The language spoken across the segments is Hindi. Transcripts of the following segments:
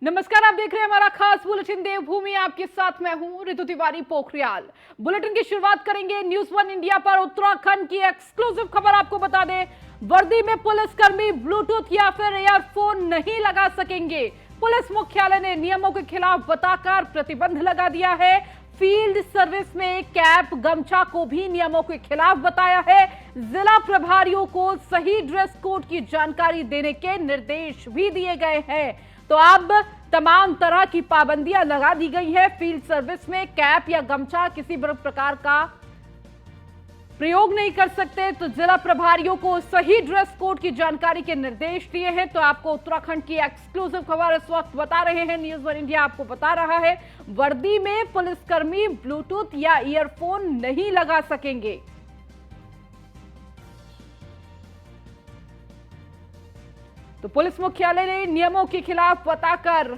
नमस्कार, आप देख रहे हैं हमारा खास बुलेटिन देवभूमि। आपके साथ मैं हूं ऋतु तिवारी पोखरियाल। बुलेटिन की शुरुआत करेंगे न्यूज वन इंडिया पर उत्तराखंड की एक्सक्लूसिव खबर। आपको बता दें, वर्दी में पुलिसकर्मी ब्लूटूथ या फिर ईयरफोन नहीं लगा सकेंगे। पुलिस मुख्यालय ने नियमों के खिलाफ बताकर प्रतिबंध लगा दिया है। फील्ड सर्विस में कैप गमछा को भी नियमों के खिलाफ बताया है। जिला प्रभारियों को सही ड्रेस कोड की जानकारी देने के निर्देश भी दिए गए हैं। तो अब तमाम तरह की पाबंदियां लगा दी गई है। फील्ड सर्विस में कैप या गमछा किसी भी प्रकार का प्रयोग नहीं कर सकते। तो जिला प्रभारियों को सही ड्रेस कोड की जानकारी के निर्देश दिए हैं। तो आपको उत्तराखंड की एक्सक्लूसिव खबर इस वक्त बता रहे हैं, न्यूज वन इंडिया आपको बता रहा है, वर्दी में पुलिसकर्मी ब्लूटूथ या ईयरफोन नहीं लगा सकेंगे। तो पुलिस मुख्यालय ने नियमों के खिलाफ बताकर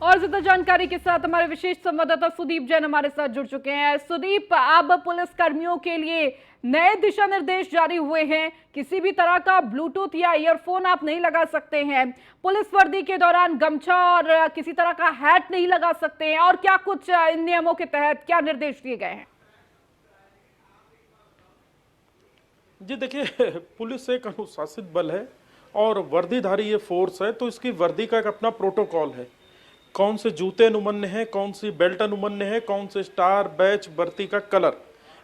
और ज्यादा जानकारी के साथ हमारे विशेष संवाददाता सुदीप जैन हमारे साथ जुड़ चुके हैं। सुदीप, अब पुलिस कर्मियों के लिए नए दिशा निर्देश जारी हुए हैं। किसी भी तरह का ब्लूटूथ या ईयरफोन आप नहीं लगा सकते हैं। पुलिस वर्दी के दौरान गमछा और किसी तरह का हैट नहीं लगा सकते हैं। और क्या कुछ इन नियमों के तहत क्या निर्देश दिए गए हैं? जी देखिए, पुलिस एक अनुशासित बल है और वर्दीधारी ये फोर्स है, तो इसकी वर्दी का एक अपना प्रोटोकॉल है। कौन से जूते अनुमन्य हैं, कौन सी बेल्ट अनुमन्य है, कौन से स्टार बैच वर्दी का कलर,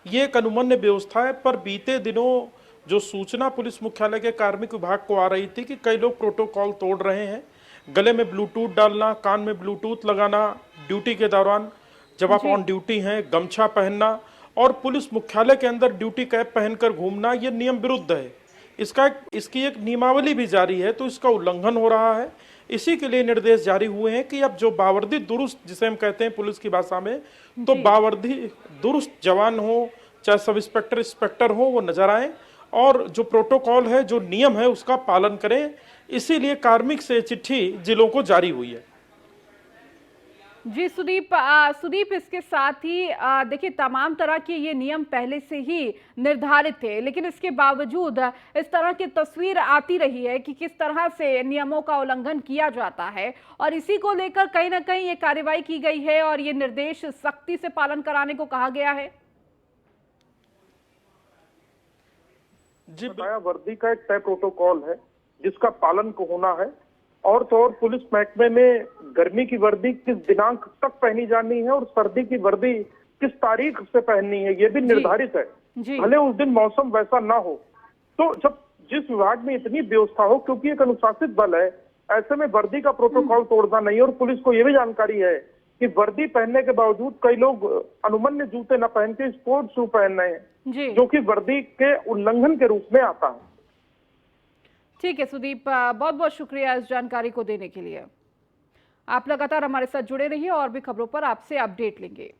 ये एक अनुमन्य व्यवस्था है। पर बीते दिनों जो सूचना पुलिस मुख्यालय के कार्मिक विभाग को आ रही थी कि कई लोग प्रोटोकॉल तोड़ रहे हैं। गले में ब्लूटूथ डालना, कान में ब्लूटूथ लगाना, ड्यूटी के दौरान जब आप ऑन ड्यूटी हैं गमछा पहनना और पुलिस मुख्यालय के अंदर ड्यूटी कैप पहनकर घूमना, ये नियम विरुद्ध है। इसकी एक नियमावली भी जारी है, तो इसका उल्लंघन हो रहा है। इसी के लिए निर्देश जारी हुए हैं कि अब जो बावर्दी दुरुस्त, जिसे हम कहते हैं पुलिस की भाषा में, तो बावर्दी दुरुस्त जवान हो, चाहे सब इंस्पेक्टर इंस्पेक्टर हो, वो नजर आए और जो प्रोटोकॉल है, जो नियम है, उसका पालन करें। इसीलिए कार्मिक से चिट्ठी जिलों को जारी हुई है। जी सुदीप, इसके साथ ही देखिए, तमाम तरह के ये नियम पहले से ही निर्धारित थे, लेकिन इसके बावजूद इस तरह की तस्वीर आती रही है कि किस तरह से नियमों का उल्लंघन किया जाता है और इसी को लेकर कहीं ना कहीं ये कार्रवाई की गई है और ये निर्देश सख्ती से पालन कराने को कहा गया है। जी, बताया वर्दी का एक तय प्रोटोकॉल है जिसका पालन को होना है। और तो और पुलिस महकमे में गर्मी की वर्दी किस दिनांक तक पहनी जानी है और सर्दी की वर्दी किस तारीख से पहननी है, ये भी निर्धारित है। भले उस दिन मौसम वैसा ना हो। तो जब जिस विभाग में इतनी व्यवस्था हो, क्योंकि एक अनुशासित बल है, ऐसे में वर्दी का प्रोटोकॉल तोड़ना नहीं। और पुलिस को यह भी जानकारी है कि वर्दी पहनने के बावजूद कई लोग अनुमन्य जूते न पहन के स्पोर्ट्स शू पहन रहे हैं, जो कि वर्दी के उल्लंघन के रूप में आता है। ठीक है सुदीप, बहुत बहुत शुक्रिया इस जानकारी को देने के लिए। आप लगातार हमारे साथ जुड़े रहिए और भी खबरों पर आपसे अपडेट लेंगे।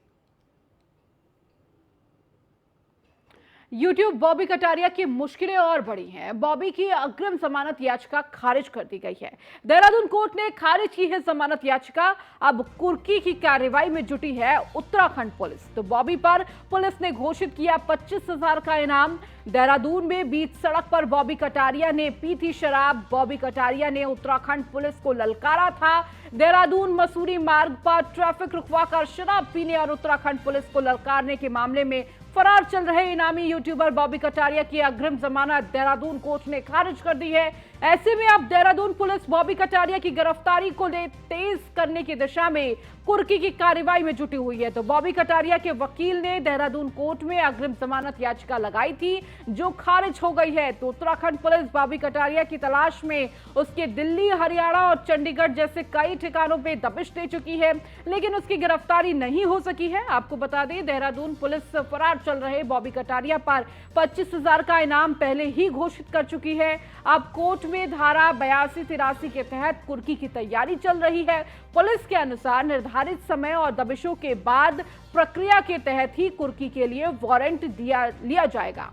यूट्यूब बॉबी कटारिया की मुश्किलें और बढ़ी हैं। बॉबी की अग्रिम जमानत याचिका खारिज कर दी गई है। देहरादून कोर्ट ने खारिज की है जमानत याचिका। अब कुर्की की कार्रवाई में जुटी है उत्तराखंड पुलिस। तो बॉबी पर पुलिस ने घोषित किया 25,000 का इनाम। देहरादून में बीच सड़क पर बॉबी कटारिया ने पी थी शराब। बॉबी कटारिया ने उत्तराखंड पुलिस को ललकारा था। देहरादून मसूरी मार्ग पर ट्रैफिक रुकवाकर शराब पीने और उत्तराखंड पुलिस को ललकारने के मामले में फरार चल रहे इनामी यूट्यूबर बॉबी कटारिया की अग्रिम जमानत देहरादून कोर्ट ने खारिज कर दी है। ऐसे में अब देहरादून पुलिस बॉबी कटारिया की गिरफ्तारी को तेज करने की दिशा में कुर्की की कार्रवाई में जुटी हुई है। तो बॉबी कटारिया के वकील ने देहरादून कोर्ट में अग्रिम जमानत याचिका लगाई थी, जो खारिज हो गई है। तो उत्तराखंड पुलिस बॉबी कटारिया की तलाश में उसके दिल्ली, हरियाणा और चंडीगढ़ जैसे कई ठिकानों पे दबिश दे चुकी है, लेकिन उसकी गिरफ्तारी नहीं हो सकी है। आपको बता दें, देहरादून पुलिस फरार चल रहे बॉबी कटारिया पर 25,000 का इनाम पहले ही घोषित कर चुकी है। अब कोर्ट में धारा 82-83 के तहत कुर्की की तैयारी चल रही है। पुलिस के अनुसार निर्धारित समय और दबिशों के बाद प्रक्रिया के तहत ही कुर्की के लिए वारंट लिया जाएगा।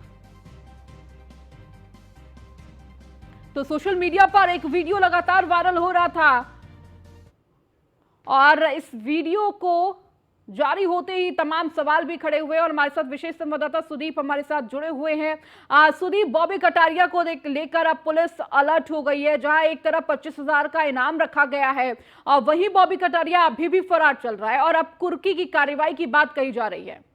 तो सोशल मीडिया पर एक वीडियो लगातार वायरल हो रहा था और इस वीडियो को जारी होते ही तमाम सवाल भी खड़े हुए और हमारे साथ विशेष संवाददाता सुदीप हमारे साथ जुड़े हुए हैं। सुदीप, बॉबी कटारिया को लेकर अब पुलिस अलर्ट हो गई है, जहां एक तरफ 25,000 का इनाम रखा गया है और वही बॉबी कटारिया अभी भी फरार चल रहा है और अब कुर्की की कार्रवाई की बात कही जा रही है।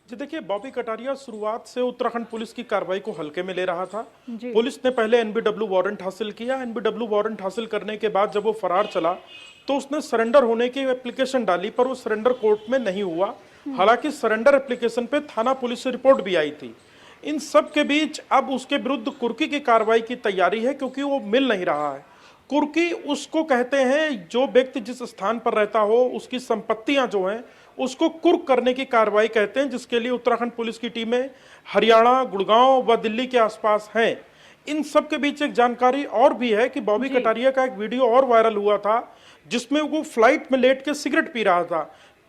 जी देखिए, बॉबी कटारिया शुरुआत से उत्तराखंड पुलिस की कार्रवाई को हल्के में ले रहा था। पुलिस ने पहले एनबीडब्ल्यू वारंट हासिल किया। एनबीडब्ल्यू वारंट हासिल करने के बाद जब वो फरार चला तो उसने सरेंडर होने की एप्लीकेशन डाली, पर वो सरेंडर कोर्ट में नहीं हुआ। हालांकि सरेंडर एप्लीकेशन पे थाना पुलिस से रिपोर्ट भी आई थी। इन सब के बीच अब उसके विरुद्ध कुर्की की कार्रवाई की तैयारी है, क्योंकि वो मिल नहीं रहा है। कुर्की उसको कहते हैं जो व्यक्ति जिस स्थान पर रहता हो उसकी संपत्तियां जो हैं उसको कुर्क करने की कार्रवाई कहते हैं, जिसके लिए उत्तराखंड पुलिस की टीमें हरियाणा, गुड़गांव व दिल्ली के आसपास हैं। इन सब के बीच एक जानकारी और भी है कि बॉबी कटारिया का एक वीडियो और वायरल हुआ था जिसमें वो फ्लाइट में लेट के सिगरेट पी रहा था।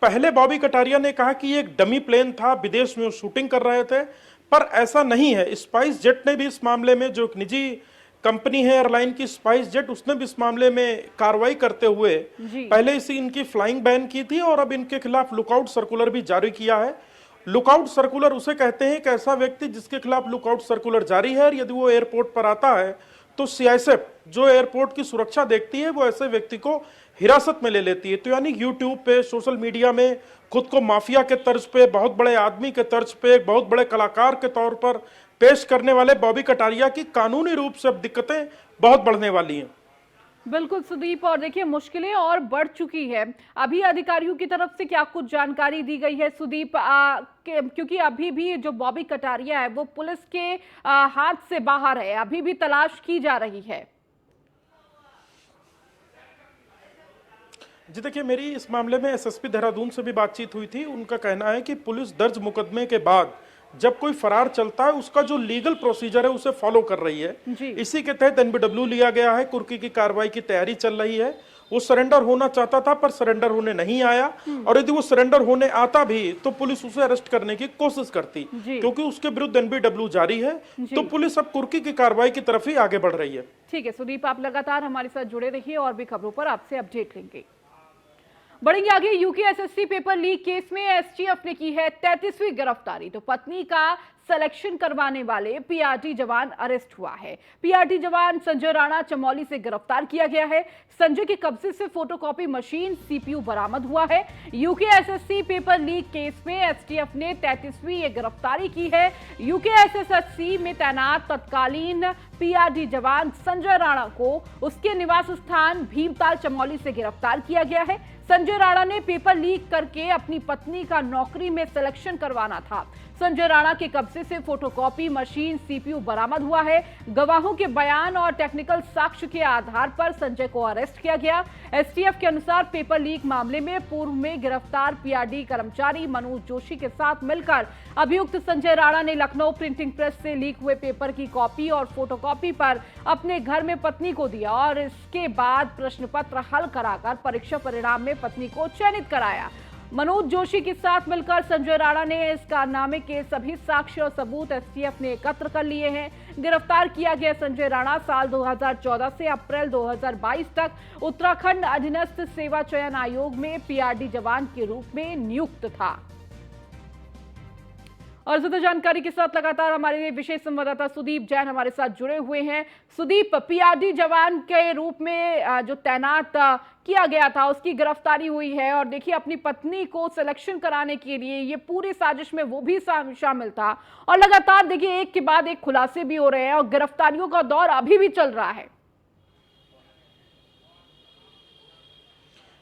पहले बॉबी कटारिया ने कहा कि ये एक डमी प्लेन था, विदेश में वो शूटिंग कर रहे थे, पर ऐसा नहीं है। स्पाइस जेट ने भी इस मामले में, जो एक निजी कंपनी है एयरलाइन की स्पाइस जेट, उसने भी इस मामले में कार्रवाई करते हुए पहले इसी इनकी फ्लाइंग बैन की थी और अब इनके खिलाफ लुकआउट सर्कुलर भी जारी किया है। लुकआउट सर्कुलर उसे कहते हैं कि ऐसा व्यक्ति जिसके खिलाफ लुकआउट सर्कुलर जारी है और यदि वो एयरपोर्ट पर आता है तो सीआईएसएफ जो एयरपोर्ट की सुरक्षा देखती है वो ऐसे व्यक्ति को हिरासत में ले लेती है। तो यानी यूट्यूब पे, सोशल मीडिया में खुद को माफिया के तर्ज पे, बहुत बड़े आदमी के तर्ज पे, एक बहुत बड़े कलाकार के तौर पर पेश करने वाले बॉबी कटारिया की कानूनी रूप से अब दिक्कतें बहुत बढ़ने वाली हैं। बिल्कुल सुदीप, और देखिए मुश्किलें और बढ़ चुकी है। अभी अधिकारियों की तरफ से क्या कुछ जानकारी दी गई है सुदीप, क्योंकि अभी भी जो बॉबी कटारिया है वो पुलिस के हाथ से बाहर है, अभी भी तलाश की जा रही है। जी देखिए, मेरी इस मामले में एसएसपी देहरादून से भी बातचीत हुई थी। उनका कहना है कि पुलिस दर्ज मुकदमे के बाद जब कोई फरार चलता है उसका जो लीगल प्रोसीजर है उसे फॉलो कर रही है। इसी के तहत एनबीडब्ल्यू लिया गया है। कुर्की की कार्रवाई की तैयारी चल रही है। वो सरेंडर होना चाहता था पर सरेंडर होने नहीं आया, और यदि वो सरेंडर होने आता भी तो पुलिस उसे अरेस्ट करने की कोशिश करती, क्योंकि उसके विरुद्ध एनबीडब्ल्यू जारी है। तो पुलिस अब कुर्की की कार्रवाई की तरफ ही आगे बढ़ रही है। ठीक है सुदीप, आप लगातार हमारे साथ जुड़े रहिए और भी खबरों पर आपसे अपडेट लेंगे। बढ़ेंगे आगे। UK SSC paper leak case में एसटीएफ ने की है 33वीं गिरफ्तारी। तो पत्नी का सिलेक्शन करवाने वाले पीआरटी जवान अरेस्ट हुआ है। पीआरटी जवान संजय राणा चमोली से गिरफ्तार किया गया है। संजय के कब्जे से फोटोकॉपी मशीन, सीपीयू बरामद हुआ है। UK SSC paper leak case में एसटीएफ ने 33वीं ये गिरफ्तारी की है। यूके एसएससी में तैनात तत्कालीन पीआरटी जवान संजय राणा को उसके निवास स्थान भीमताल चमोली से गिरफ्तार किया गया है। संजय राणा ने पेपर लीक करके अपनी पत्नी का नौकरी में सिलेक्शन करवाना था। संजय राणा के कब्जे से फोटोकॉपी मशीन, सीपीयू बरामद हुआ है। गवाहों के बयान और टेक्निकल साक्ष्य के आधार पर संजय को अरेस्ट किया गया। एसटीएफ के अनुसार पेपर लीक मामले में पूर्व में गिरफ्तार पीआरडी कर्मचारी मनोज जोशी के साथ मिलकर अभियुक्त संजय राणा ने लखनऊ प्रिंटिंग प्रेस से लीक हुए पेपर की कॉपी और फोटोकॉपी पर अपने घर में पत्नी को दिया और इसके बाद प्रश्न पत्र हल कराकर परीक्षा परिणाम में पत्नी को चयनित कराया। मनोज जोशी के साथ मिलकर संजय राणा ने इस कारनामे के सभी साक्ष्य और सबूत एसटीएफ ने एकत्र कर लिए हैं। गिरफ्तार किया गया संजय राणा साल 2014 से अप्रैल 2022 तक उत्तराखंड अधीनस्थ सेवा चयन आयोग में पीआरडी जवान के रूप में नियुक्त था। और ज्यादा जानकारी के साथ लगातार हमारे विशेष संवाददाता सुदीप जैन हमारे साथ जुड़े हुए हैं। सुदीप, पीआरडी जवान के रूप में जो तैनात किया गया था उसकी गिरफ्तारी हुई है और देखिए अपनी पत्नी को सिलेक्शन कराने के लिए ये पूरी साजिश में वो भी शामिल था और लगातार देखिए एक के बाद एक खुलासे भी हो रहे हैं और गिरफ्तारियों का दौर अभी भी चल रहा है।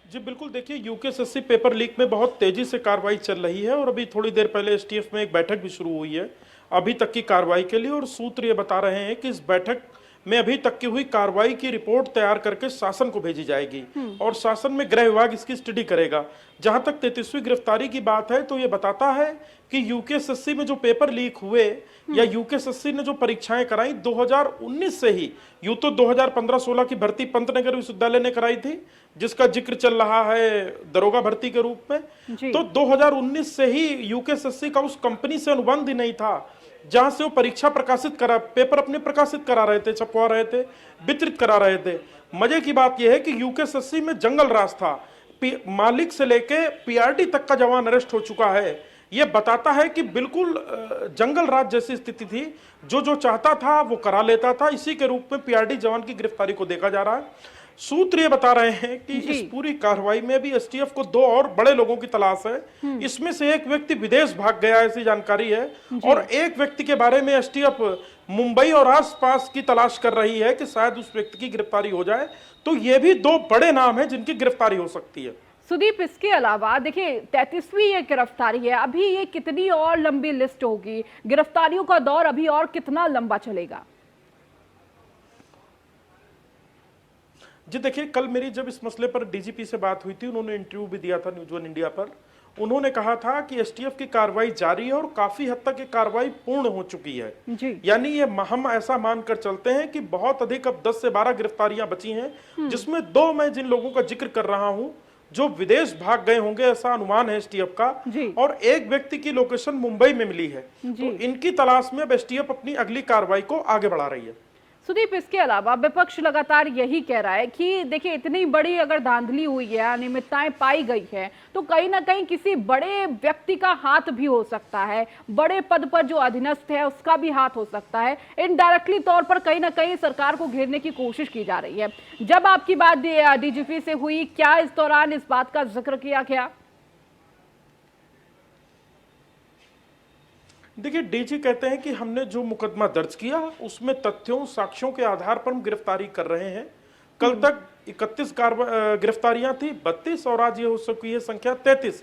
जी बिल्कुल, देखिए यूकेएसएससी पेपर लीक में बहुत तेजी से कार्रवाई चल रही है और अभी थोड़ी देर पहले एसटीएफ में एक बैठक भी शुरू हुई है अभी तक की कार्रवाई के लिए, और सूत्र ये बता रहे हैं कि इस बैठक में अभी तक की हुई कार्रवाई की रिपोर्ट तैयार करके शासन को भेजी जाएगी और शासन में गृह विभाग इसकी स्टडी करेगा। जहां तक 33वीं गिरफ्तारी की बात है तो ये बताता है कि यूकेएसएससी में जो पेपर लीक हुए या यूकेएसएससी ने जो परीक्षाएं कराई 2019 से ही, यूं तो 2015-16 की भर्ती पंतनगर विश्वविद्यालय ने कराई थी जिसका जिक्र चल रहा है दरोगा भर्ती के रूप में, तो 2019 से ही यूकेएसएससी का उस कंपनी से अनुबंध ही नहीं था जहां से वो परीक्षा प्रकाशित करा, पेपर अपने प्रकाशित करा रहे थे, छपवा रहे थे, वितरित करा रहे थे। मजे की बात यह है कि यूकेएसएससी में जंगल राज था, मालिक से लेके पीआरडी तक का जवान अरेस्ट हो चुका है। ये बताता है कि बिल्कुल जंगल राज जैसी स्थिति थी, जो जो चाहता था वो करा लेता था। इसी के रूप में पीआरडी जवान की गिरफ्तारी को देखा जा रहा है। सूत्र ये बता रहे हैं कि इस पूरी कार्रवाई में भी एसटीएफ को 2 और बड़े लोगों की तलाश है। इसमें से एक व्यक्ति विदेश भाग गया, ऐसी जानकारी है, और एक व्यक्ति के बारे में एसटीएफ मुंबई और आसपास की तलाश कर रही है कि शायद उस व्यक्ति की गिरफ्तारी हो जाए। तो ये भी 2 बड़े नाम हैं जिनकी गिरफ्तारी हो सकती है। सुदीप, इसके अलावा देखिए 33वीं ये गिरफ्तारी है, अभी ये कितनी और लंबी लिस्ट होगी, गिरफ्तारियों का दौर अभी और कितना लंबा चलेगा? जी देखिए, कल मेरी जब इस मसले पर डीजीपी से बात हुई थी, उन्होंने इंटरव्यू भी दिया था न्यूज़ वन इंडिया पर। उन्होंने कहा था कि एसटीएफ की कार्रवाई जारी है और काफी हद तक ये कार्रवाई पूर्ण हो चुकी है। यानी ये हम ऐसा मानकर चलते हैं कि बहुत अधिक, अब 10 से 12 गिरफ्तारियां बची हैं, जिसमें 2 मैं जिन लोगों का जिक्र कर रहा हूं जो विदेश भाग गए होंगे, ऐसा अनुमान है एसटीएफ का, और एक व्यक्ति की लोकेशन मुंबई में मिली है। तो इनकी तलाश में अब एसटीएफ अपनी अगली कार्रवाई को आगे बढ़ा रही है। सुदीप, इसके अलावा विपक्ष लगातार यही कह रहा है कि देखिए इतनी बड़ी अगर धांधली हुई है, अनियमितताएं पाई गई है, तो कहीं ना कहीं किसी बड़े व्यक्ति का हाथ भी हो सकता है, बड़े पद पर जो अधीनस्थ है उसका भी हाथ हो सकता है। इनडायरेक्टली तौर पर कहीं ना कहीं सरकार को घेरने की कोशिश की जा रही है। जब आपकी बात डीजीपी से हुई, क्या इस दौरान इस बात का जिक्र किया गया? देखिए, डीजी कहते हैं कि हमने जो मुकदमा दर्ज किया उसमें तथ्यों साक्ष्यों के आधार पर हम गिरफ्तारी कर रहे हैं। कल तक 31 गिरफ्तारियां थी, 32, और आज ये हो सकी है संख्या 33।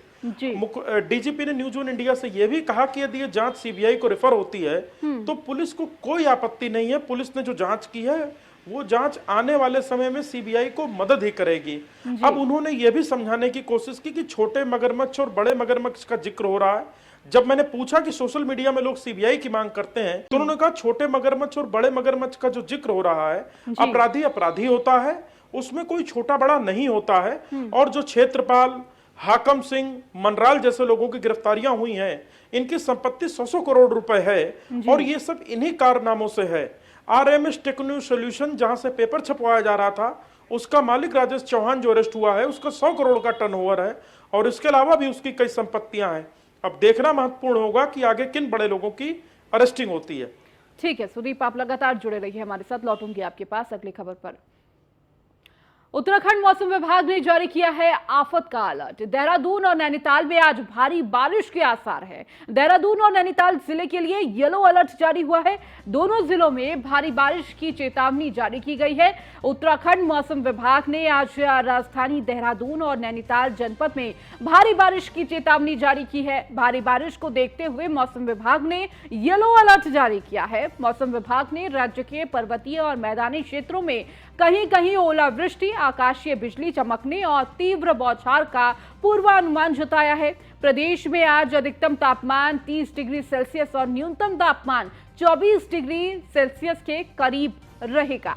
डीजीपी ने न्यूज़ वन इंडिया से यह भी कहा कि यदि ये जांच सीबीआई को रेफर होती है तो पुलिस को कोई आपत्ति नहीं है। पुलिस ने जो जांच की है वो जांच आने वाले समय में सीबीआई को मदद ही करेगी। अब उन्होंने ये भी समझाने की कोशिश की कि छोटे मगरमच्छ और बड़े मगरमच्छ का जिक्र हो रहा है। जब मैंने पूछा कि सोशल मीडिया में लोग सीबीआई की मांग करते हैं, तो उन्होंने कहा छोटे मगरमच्छ और बड़े मगरमच्छ का जो जिक्र हो रहा है, अपराधी अपराधी होता है, उसमें कोई छोटा बड़ा नहीं होता है। और जो क्षेत्रपाल, हाकम सिंह, मनराल जैसे लोगों की गिरफ्तारियां हुई हैं, इनकी संपत्ति 100 करोड़ रुपए है, और ये सब इन्हीं कारनामों से है। आरएमएस टेक्नो सोल्यूशन, जहां से पेपर छपवाया जा रहा था, उसका मालिक राजेश चौहान जो अरेस्ट हुआ है, उसका 100 करोड़ का टर्नओवर है, और इसके अलावा भी उसकी कई संपत्तियां हैं। अब देखना महत्वपूर्ण होगा कि आगे किन बड़े लोगों की अरेस्टिंग होती है। ठीक है सुदीप, आप लगातार जुड़े रहिए हमारे साथ, लौटूंगी आपके पास अगली खबर पर। उत्तराखंड मौसम विभाग ने जारी किया है आफत का अलर्ट। देहरादून और नैनीताल में आज भारी बारिश के आसार है। देहरादून और नैनीताल जिले के लिए येलो अलर्ट जारी हुआ है। दोनों जिलों में भारी बारिश की चेतावनी जारी की गई है। उत्तराखंड मौसम विभाग ने आज राजधानी देहरादून और नैनीताल जनपद में भारी बारिश की चेतावनी जारी की है। भारी बारिश को देखते हुए मौसम विभाग ने येलो अलर्ट जारी किया है। मौसम विभाग ने राज्य के पर्वतीय और मैदानी क्षेत्रों में कहीं कहीं ओलावृष्टि, आकाशीय बिजली चमकने और तीव्र बौछार का पूर्वानुमान जताया है। प्रदेश में आज अधिकतम तापमान 30 डिग्री सेल्सियस और न्यूनतम तापमान 24 डिग्री सेल्सियस के करीब रहेगा।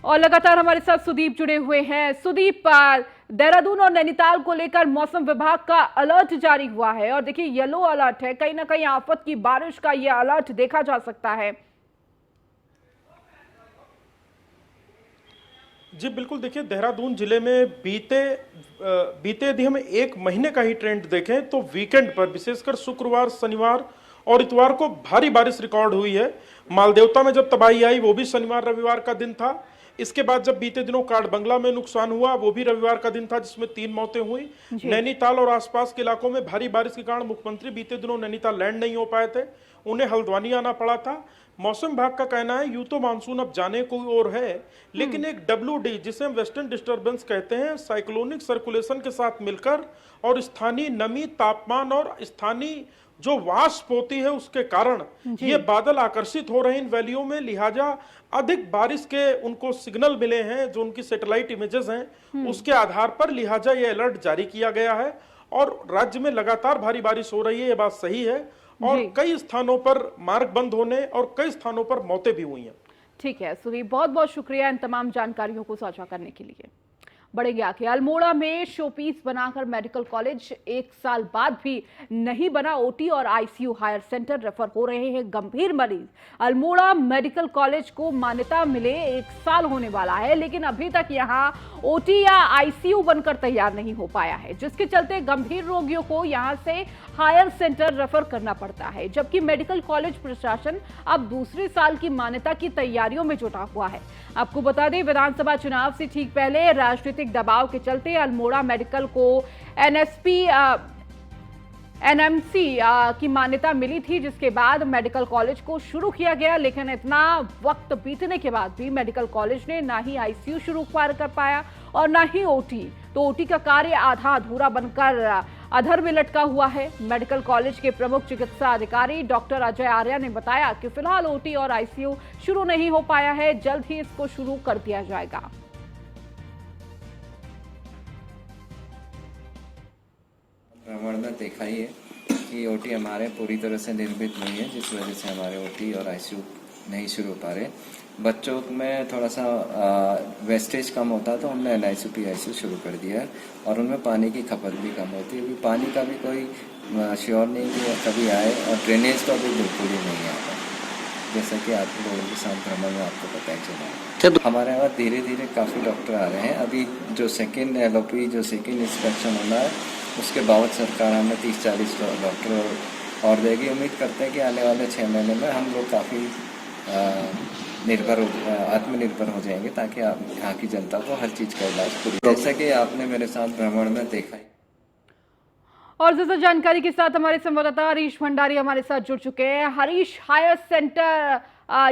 और लगातार हमारे साथ सुदीप जुड़े हुए हैं। सुदीप, देहरादून और नैनीताल को लेकर मौसम विभाग का अलर्ट जारी हुआ है, और देखिए येलो अलर्ट है, कहीं ना कहीं आफत की बारिश का यह अलर्ट देखा जा सकता है। जी बिल्कुल, देखिए देहरादून जिले में बीते यदि हम 1 महीने का ही ट्रेंड देखें तो वीकेंड पर विशेषकर शुक्रवार, शनिवार और इतवार को भारी बारिश रिकॉर्ड हुई है। मालदेवता में जब तबाही आई वो भी शनिवार रविवार का दिन था। इसके बाद जब बीते दिनों काठ बंगला में नुकसान हुआ वो भी रविवार का दिन था, जिसमें 3 मौतें हुई। नैनीताल और आसपास के इलाकों में भारी बारिश के कारण मुख्यमंत्री बीते दिनों नैनीताल लैंड नहीं हो पाए थे, उन्हें हल्द्वानी आना पड़ा था। मौसम विभाग का कहना है यूं तो मानसून अब जाने को ओर है, लेकिन एक WD जिसे हम वेस्टर्न डिस्टर्बेंस कहते हैं, साइक्लोनिक सर्कुलेशन के साथ मिलकर और स्थानीय नमी, तापमान और स्थानीय जो वाष्प होती है उसके कारण ये बादल आकर्षित हो रहे हैं इन वैलियों में। लिहाजा अधिक बारिश के उनको सिग्नल मिले हैं, जो उनकी सैटेलाइट इमेजेस हैं उसके आधार पर, लिहाजा ये अलर्ट जारी किया गया है। और राज्य में लगातार भारी बारिश हो रही है, ये बात सही है, और कई स्थानों पर मार्ग बंद होने और कई स्थानों पर मौतें भी हुई हैं। ठीक है सुदीप, बहुत बहुत शुक्रिया इन तमाम जानकारियों को साझा करने के लिए। बढ़ेंगे आगे। अल्मोड़ा में शोपीस बनाकर मेडिकल कॉलेज 1 साल बाद भी नहीं बना। ओटी और आईसीयू हायर सेंटर रेफर हो रहे हैं गंभीर मरीज। अल्मोड़ा मेडिकल कॉलेज को मान्यता मिले 1 साल होने वाला है, लेकिन अभी तक यहां ओटी या आईसीयू बनकर तैयार नहीं हो पाया है, जिसके चलते गंभीर रोगियों को यहां से हायर सेंटर रेफर करना पड़ता है। जबकि मेडिकल कॉलेज प्रशासन अब दूसरे साल की मान्यता की तैयारियों में जुटा हुआ है। आपको बता दें, विधानसभा चुनाव से ठीक पहले राजनीतिक दबाव के चलते अल्मोड़ा मेडिकल को एनएमसी की मान्यता मिली थी, जिसके बाद मेडिकल कॉलेज को शुरू किया गया। लेकिन इतना वक्त बीतने के बाद भी मेडिकल कॉलेज ने ना ही आईसीयू शुरू कर पाया और ना ही ओटी। तो ओटी का कार्य आधा अधूरा बनकर अधर में लटका हुआ है। मेडिकल कॉलेज के प्रमुख चिकित्सा अधिकारी डॉक्टर अजय आर्या ने बताया कि फिलहाल ओटी और आईसीयू शुरू नहीं हो पाया है, जल्द ही इसको शुरू कर दिया जाएगा। भ्रमण में देखा ही है कि ओटी हमारे पूरी तरह से निर्मित नहीं है, जिस वजह से हमारे ओटी और आईसीयू नहीं शुरू हो पा रहे। बच्चों में थोड़ा सा वेस्टेज कम होता तो हमने एनआईसीयू पीआईसीयू शुरू कर दिया है और उनमें पानी की खपत भी कम होती है। अभी पानी का भी कोई श्योर नहीं कि कभी आए, और ड्रेनेज तो अभी बिल्कुल ही नहीं आता, जैसा कि आप लोगों के साथ भ्रमण में आपको पता ही चला। हमारे यहाँ धीरे धीरे काफ़ी डॉक्टर आ रहे हैं। अभी जो सेकेंड एलओपी जो सेकेंड इंस्पेक्शन होना है, उसके बाद सरकार हमें 30-40 डॉक्टर और देगी। उम्मीद करते हैं कि आने वाले 6 महीने में हम लोग काफ़ी आत्मनिर्भर हो जाएंगे, ताकि यहाँ की जनता को हर चीज़ का इलाज पूरी, जैसा कि आपने मेरे साथ भ्रमण में देखा है। और ज्यादा जानकारी के साथ हमारे संवाददाता हरीश भंडारी हमारे साथ जुड़ चुके हैं। हरीश, हायर सेंटर,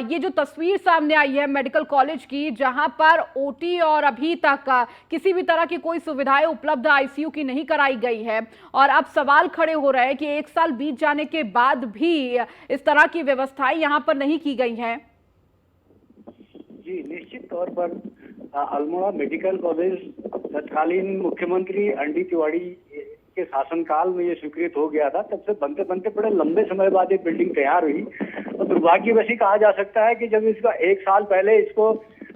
ये जो तस्वीर सामने आई है मेडिकल कॉलेज की, जहां पर ओटी और अभी तक किसी भी तरह की कोई सुविधाएं उपलब्ध आईसीयू की नहीं कराई गई है, और अब सवाल खड़े हो रहे हैं कि 1 साल बीत जाने के बाद भी इस तरह की व्यवस्थाएं यहां पर नहीं की गई हैं। जी, निश्चित तौर पर अल्मोड़ा मेडिकल कॉलेज तत्कालीन मुख्यमंत्री एनडी तिवारी के शासनकाल में ये स्वीकृत हो गया था। तब से बनते बनते बड़े लंबे समय बाद ये बिल्डिंग तैयार हुई, और दुर्भाग्यवश ही कहा जा सकता है कि जब इसका 1 साल पहले इसको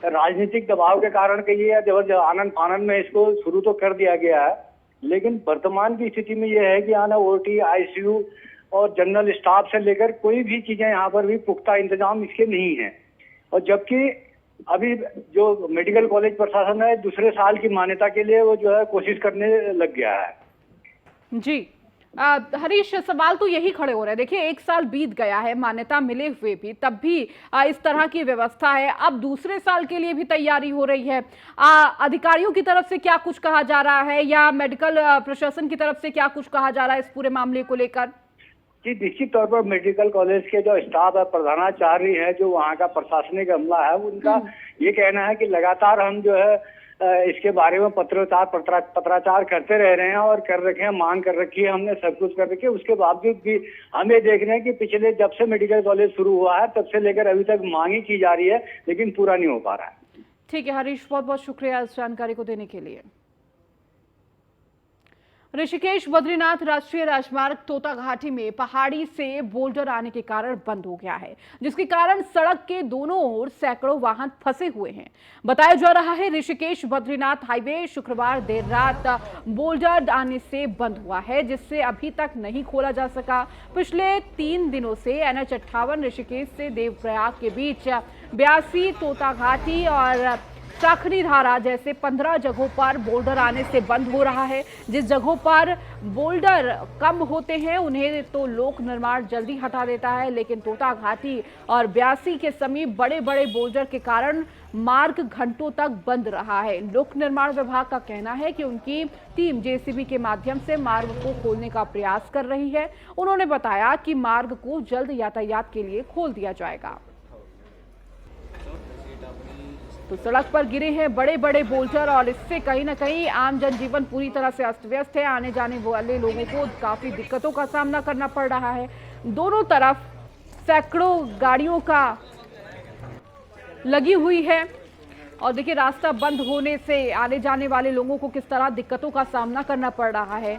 राजनीतिक दबाव के कारण कहिए या जबरदस्त आनंद फानन में इसको शुरू तो कर दिया गया है, लेकिन वर्तमान की स्थिति में यह है कि यहाँ ओटी, आईसीयू और जनरल स्टाफ से लेकर कोई भी चीजें यहाँ पर भी पुख्ता इंतजाम इसके नहीं है। और जबकि अभी जो मेडिकल कॉलेज प्रशासन है, दूसरे साल की मान्यता के लिए वो जो है कोशिश करने लग गया है। जी हरीश, सवाल तो यही खड़े हो रहे हैं। देखिए, 1 साल बीत गया है मान्यता मिले हुए भी, तब भी इस तरह की व्यवस्था है। अब दूसरे साल के लिए भी तैयारी हो रही है। अधिकारियों की तरफ से क्या कुछ कहा जा रहा है, या मेडिकल प्रशासन की तरफ से क्या कुछ कहा जा रहा है इस पूरे मामले को लेकर? जी, निश्चित तौर पर मेडिकल कॉलेज के जो स्टाफ है, प्रधानाचार्य है, जो वहाँ का प्रशासनिक अमला है, उनका ये कहना है कि लगातार हम जो है इसके बारे में पत्राचार करते रह रहे हैं और कर रखे हैं, मांग कर रखी है हमने, सब कुछ कर रखी है। उसके बावजूद भी हम ये देख रहे हैं कि पिछले जब से मेडिकल कॉलेज शुरू हुआ है तब से लेकर अभी तक मांग ही की जा रही है, लेकिन पूरा नहीं हो पा रहा है। ठीक है हरीश, बहुत बहुत शुक्रिया इस जानकारी को देने के लिए। ऋषिकेश बद्रीनाथ राष्ट्रीय राजमार्ग तोता घाटी में पहाड़ी से बोल्डर आने के कारण बंद हो गया है, जिसके कारण सड़क के दोनों ओर सैकड़ों वाहन फंसे हुए हैं। बताया जा रहा है ऋषिकेश बद्रीनाथ हाईवे शुक्रवार देर रात बोल्डर आने से बंद हुआ है, जिससे अभी तक नहीं खोला जा सका। पिछले 3 दिनों से NH58 ऋषिकेश से देवप्रयाग के बीच 82 तोता घाटी और साखनी धारा जैसे 15 जगहों पर बोल्डर आने से बंद हो रहा है। जिस जगहों पर बोल्डर कम होते हैं उन्हें तो लोक निर्माण जल्दी हटा देता है, लेकिन तोता घाटी और 82 के समीप बड़े बड़े बोल्डर के कारण मार्ग घंटों तक बंद रहा है। लोक निर्माण विभाग का कहना है कि उनकी टीम जेसीबी के माध्यम से मार्ग को खोलने का प्रयास कर रही है। उन्होंने बताया कि मार्ग को जल्द यातायात के लिए खोल दिया जाएगा। तो सड़क पर गिरे हैं बड़े बड़े बोल्डर, और इससे कहीं ना कहीं आम जनजीवन पूरी तरह से अस्त व्यस्त है। आने जाने वाले लोगों को काफी दिक्कतों का सामना करना पड़ रहा है। दोनों तरफ सैकड़ों गाड़ियों का लगी हुई है, और देखिए रास्ता बंद होने से आने जाने वाले लोगों को किस तरह दिक्कतों का सामना करना पड़ रहा है।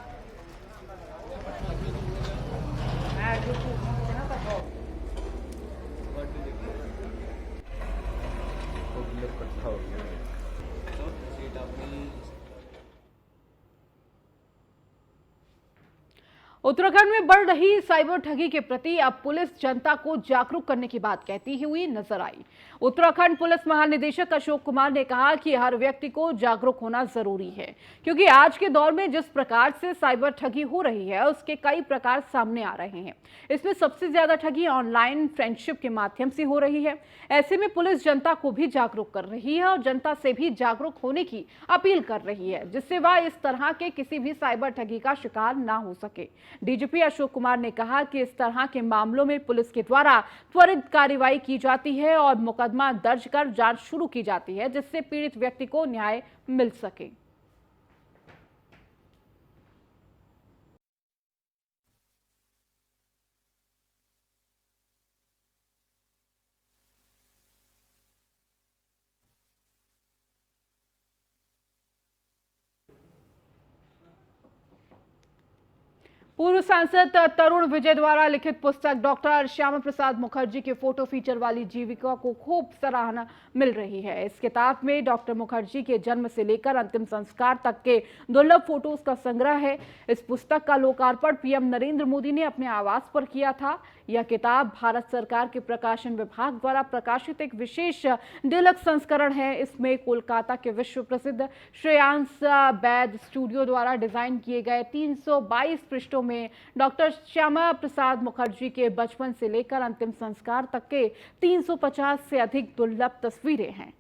उत्तराखंड में बढ़ रही साइबर ठगी के प्रति अब पुलिस जनता को जागरूक करने की बात कहती हुई नजर आई। उत्तराखंड पुलिस महानिदेशक अशोक कुमार ने कहा कि हर व्यक्ति को जागरूक होना जरूरी है, क्योंकि आज के दौर में जिस प्रकार से साइबर ठगी हो रही है उसके कई प्रकार सामने आ रहे हैं। इसमें सबसे ज्यादा ठगी ऑनलाइन फ्रेंडशिप के माध्यम से हो रही है। ऐसे में पुलिस जनता को भी जागरूक कर रही है और जनता से भी जागरूक होने की अपील कर रही है, जिससे वह इस तरह के किसी भी साइबर ठगी का शिकार ना हो सके। डीजीपी अशोक कुमार ने कहा कि इस तरह के मामलों में पुलिस के द्वारा त्वरित कार्रवाई की जाती है और मुकदमा दर्ज कर जांच शुरू की जाती है, जिससे पीड़ित व्यक्ति को न्याय मिल सके। पूर्व सांसद तरुण विजय द्वारा लिखित पुस्तक डॉक्टर श्यामा प्रसाद मुखर्जी के फोटो फीचर वाली जीविका को खूब सराहना मिल रही है। इस किताब में डॉक्टर मुखर्जी के जन्म से लेकर अंतिम संस्कार तक के दुर्लभ फोटोज का संग्रह है। इस पुस्तक का लोकार्पण पीएम नरेंद्र मोदी ने अपने आवास पर किया था। यह किताब भारत सरकार के प्रकाशन विभाग द्वारा प्रकाशित एक विशेष डिलक्स संस्करण है। इसमें कोलकाता के विश्व प्रसिद्ध श्रेयांस बैद स्टूडियो द्वारा डिजाइन किए गए 322 पृष्ठों में डॉक्टर श्यामा प्रसाद मुखर्जी के बचपन से लेकर अंतिम संस्कार तक के 350 से अधिक दुर्लभ तस्वीरें हैं।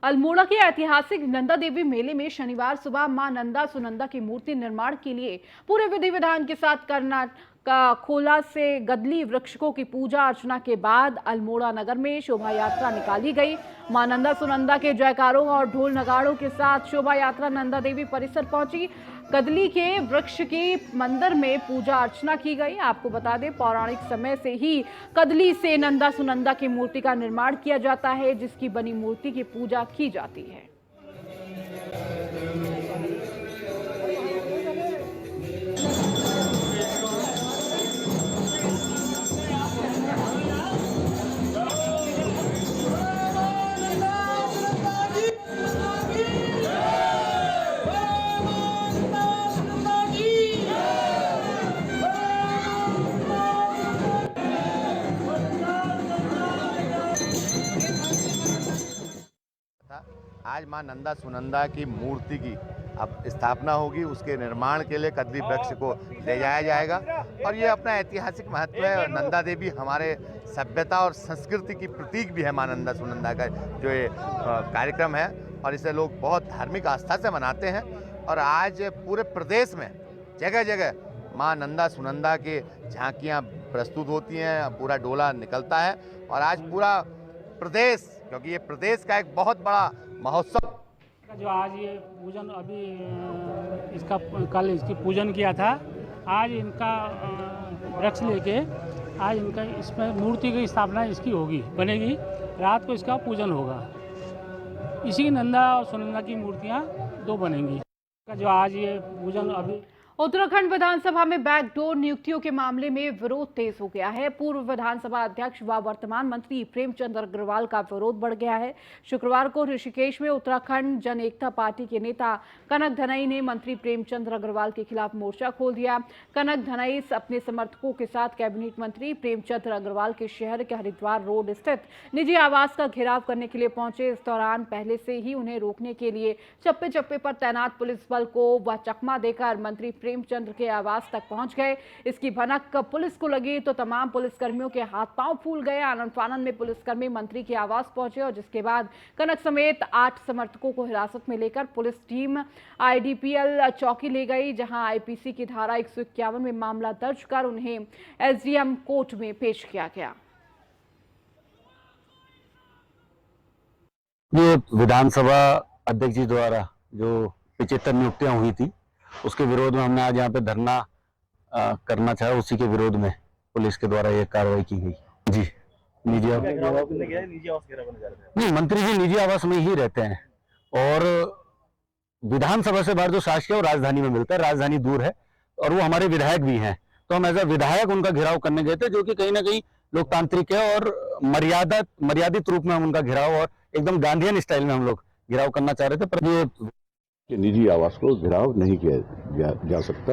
अल्मोड़ा के ऐतिहासिक नंदा देवी मेले में शनिवार सुबह मां नंदा सुनंदा की मूर्ति निर्माण के लिए पूरे विधि विधान के साथ कर्नाटक खोला से गदली वृक्षकों की पूजा अर्चना के बाद अल्मोड़ा नगर में शोभा यात्रा निकाली गई। मां नंदा सुनंदा के जयकारों और ढोल नगाड़ों के साथ शोभा यात्रा नंदा देवी परिसर पहुंची। कदली के वृक्ष की मंदिर में पूजा अर्चना की गई। आपको बता दें, पौराणिक समय से ही कदली से नंदा सुनंदा की मूर्ति का निर्माण किया जाता है, जिसकी बनी मूर्ति की पूजा की जाती है। आज मां नंदा सुनंदा की मूर्ति की अब स्थापना होगी। उसके निर्माण के लिए कदली वृक्ष को ले जाया जाएगा और ये अपना ऐतिहासिक महत्व है। और नंदा देवी हमारे सभ्यता और संस्कृति की प्रतीक भी है। मां नंदा सुनंदा का जो ये कार्यक्रम है और इसे लोग बहुत धार्मिक आस्था से मनाते हैं। और आज पूरे प्रदेश में जगह जगह मां नंदा सुनंदा के झांकियाँ प्रस्तुत होती हैं, पूरा डोला निकलता है। और आज पूरा प्रदेश, क्योंकि ये प्रदेश का एक बहुत बड़ा महोत्सव जो आज ये पूजन अभी इसका कल इसकी पूजन किया था, आज इनका वृक्ष लेके आज इनका इसमें मूर्ति की स्थापना इसकी होगी, बनेगी। रात को इसका पूजन होगा। इसी नंदा और सुनंदा की मूर्तियां 2 बनेंगी। जो आज ये पूजन अभी उत्तराखंड विधानसभा में बैकडोर नियुक्तियों के मामले में विरोध तेज हो गया है। पूर्व विधानसभा अध्यक्ष व वर्तमान मंत्री प्रेमचंद अग्रवाल का विरोध बढ़ गया है। शुक्रवार को ऋषिकेश में उत्तराखंड जन एकता पार्टी के नेता कनक धनई ने मंत्री प्रेमचंद अग्रवाल के खिलाफ मोर्चा खोल दिया। कनक धनई अपने समर्थकों के साथ कैबिनेट मंत्री प्रेमचंद अग्रवाल के शहर के हरिद्वार रोड स्थित निजी आवास का घेराव करने के लिए पहुंचे। इस दौरान पहले से ही उन्हें रोकने के लिए चप्पे चप्पे पर तैनात पुलिस बल को वह चकमा देकर मंत्री प्रेमचंद के आवास तक पहुंच गए। इसकी भनक पुलिस को लगी तो तमाम पुलिसकर्मियों के हाथ पांव फूल गए। आनंद फानन में पुलिसकर्मी मंत्री के आवास पहुंचे और जिसके बाद कनक समेत 8 समर्थकों को हिरासत में लेकर पुलिस टीम आईडीपीएल चौकी ले गई, जहां आईपीसी की धारा 151 में मामला दर्ज कर उन्हें एसडीएम कोर्ट में पेश किया गया। ये विधानसभा अध्यक्ष जी द्वारा जो 75 नियुक्तियां हुई थी उसके विरोध में हमने आज यहाँ पे धरना करना चाहा। उसी के विरोध में पुलिस के द्वारा ये कार्रवाई की गई। जी, निजी आवास नहीं, मंत्री जी निजी आवास में ही रहते हैं और विधानसभा से बाहर जो शासकीय और राजधानी में मिलता है, राजधानी दूर है और वो हमारे विधायक भी हैं, तो हम एज अ विधायक उनका घेराव करने गए थे, जो कि कहीं ना कहीं लोकतांत्रिक है और मर्यादित रूप में हम उनका घेराव और एकदम गांधीयन स्टाइल में हम लोग घेराव करना चाह रहे थे, पर ये कि निजी आवास को घेराव नहीं किया जा सकता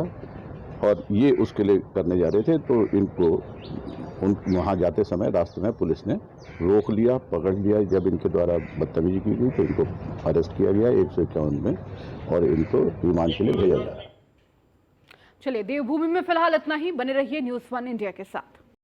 और ये उसके लिए करने जा रहे थे, तो इनको वहाँ जाते समय रास्ते में पुलिस ने रोक लिया, पकड़ लिया। जब इनके द्वारा बदतमीजी की गई तो इनको अरेस्ट किया गया 151 में और इनको रिमांड के लिए भेजा गया। चलिए, देवभूमि में फिलहाल इतना ही। बने रहिए न्यूज़ 1 इंडिया के साथ।